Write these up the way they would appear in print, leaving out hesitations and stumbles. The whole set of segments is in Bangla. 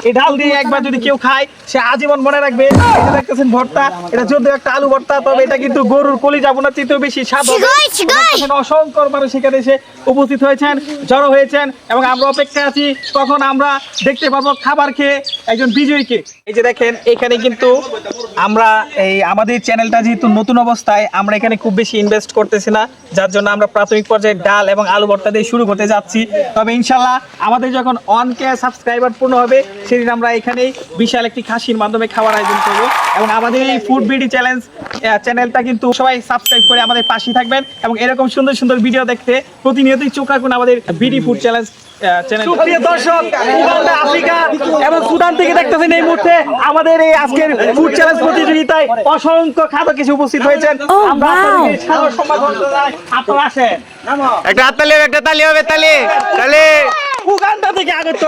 এই ডাল দিয়ে একবার যদি কেউ খায় সে আজীবন মনে রাখবে। এটা দেখতেছেন ভর্তা, এটা যদিও একটা আলু ভর্তা, তবে এটা কিন্তু গরুর কলিজা ভুনার চেয়েও বেশি স্বাদ হবে। অসংখ্য মানুষ সেখানে এসে উপস্থিত হয়েছেন, জড়ো হয়েছেন, এবং আমরা অপেক্ষা আছি কখন আমরা দেখতে পাবো খাবার খেয়ে একজন বিজয়ীকে। এই যে দেখেন এখানে কিন্তু আমরা এই আমাদের চ্যানেলটা যেহেতু নতুন অবস্থায়, আমরা এখানে খুব বেশি ইনভেস্ট করতেছি না, যার জন্য আমরা প্রাথমিক পর্যায়ে ডাল এবং আলু ভর্তা দিয়ে শুরু করতে যাচ্ছি। তবে ইনশাল্লাহ আমাদের যখন 1K সাবস্ক্রাইবার পূর্ণ হবে সেদিন আমরা এখানেই বিশাল একটি খাসির মাধ্যমে খাওয়ার আয়োজন করবো। এবং আমাদের এই ফুড বিডি চ্যালেঞ্জ চ্যানেলটা কিন্তু সবাই সাবস্ক্রাইব করে আমাদের পাশেই থাকবেন, এবং এরকম সুন্দর সুন্দর ভিডিও দেখতে প্রতিনিয়তই চোখ রাখুন আমাদের বিডি ফুড চ্যালেঞ্জ চ্যানেল। সুপ্রিয় দর্শক, উগান্ডা, আফ্রিকা এবং সুদান থেকে দেখতেছেন এই মুহূর্তে আমাদের এই আজকের ফুড চ্যালেঞ্জ প্রতিযোগিতায় অসংখ্য খাদ্য কিছু উপস্থিত হয়েছেন। আমরা আপনাদেরকে সাদর সম্মান জানাই, আপনারা আসেন। একটা হাততালি হবে, একটা তালি হবে, তালি তালি। উগান্ডা থেকে আগত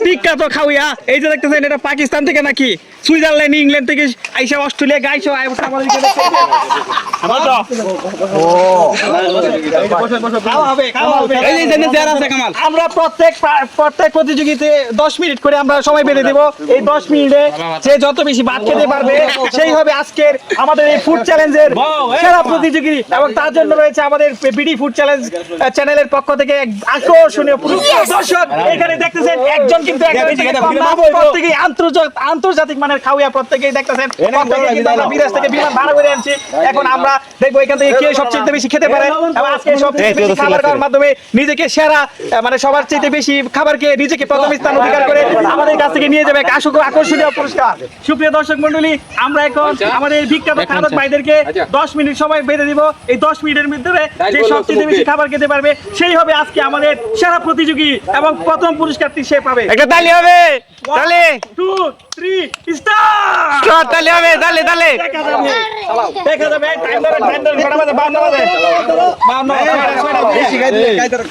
বিখ্যাত খাওয়া, এই যে দেখতেছেন এটা পাকিস্তান থেকে নাকি সুইজারল্যান্ড, ইংল্যান্ড থেকে আইসা, অস্ট্রেলিয়া গাইছো আমাদেরকে দেখতেছেন। আমরা প্রত্যেক প্রতিযোগিতায় 10 মিনিট করে আমরা সময় বেঁধে দেব। এই 10 মিনিটে যে যত বেশি ভাত খেতে পারবে সেই হবে আজকের আমাদের এই ফুড চ্যালেঞ্জের সেরা প্রতিযোগী। এবং তার জন্য রয়েছে আমাদের বিডি ফুড চ্যালেঞ্জ চ্যানেলের পক্ষ থেকে এক আকর্ষণীয় পুরস্কার। দর্শক এখানে দেখতেছেন একজন কিন্তু প্রত্যেকেই আন্তর্জাতিক মানের খাওয়া, প্রত্যেকেই দেখতেছেন আমরা বিদেশ থেকে বিমান ভাড়া করে আনছি। এখন আমরা দেখবো এখান থেকে কে সবচেয়ে বেশি খেতে পারে, এবং আজকে সবচেয়ে বেশি খাবার খাওয়ার মাধ্যমে নিজেকে সেরা, মানে সবার চেয়ে বেশি খাবার খেয়ে নিজেকে প্রথম স্থান অধিকার করে আমাদের কাছ থেকে নিয়ে যাবে এক আকর্ষণীয় পুরস্কার। সুপ্রিয় দর্শক মন্ডলী, আমরা এখন আমাদের বিখ্যাত খাদক ভাইদেরকে 10 মিনিট সময় বেঁধে দিব। এই 10 মিনিটের ভিতরে যে সবচেয়ে বেশি খাবার খেতে পারবে সেই হবে আজকে আমাদের সেরা প্রতিযোগী, এবং প্রথম পুরস্কারটি সে পাবে। একটা তালি হবে, তালি 2 3 স্টার্ট। তালি হবে, তালি তালি। দেখা যাবে টাইম ধরে 52 বাজে 52 বাজে 52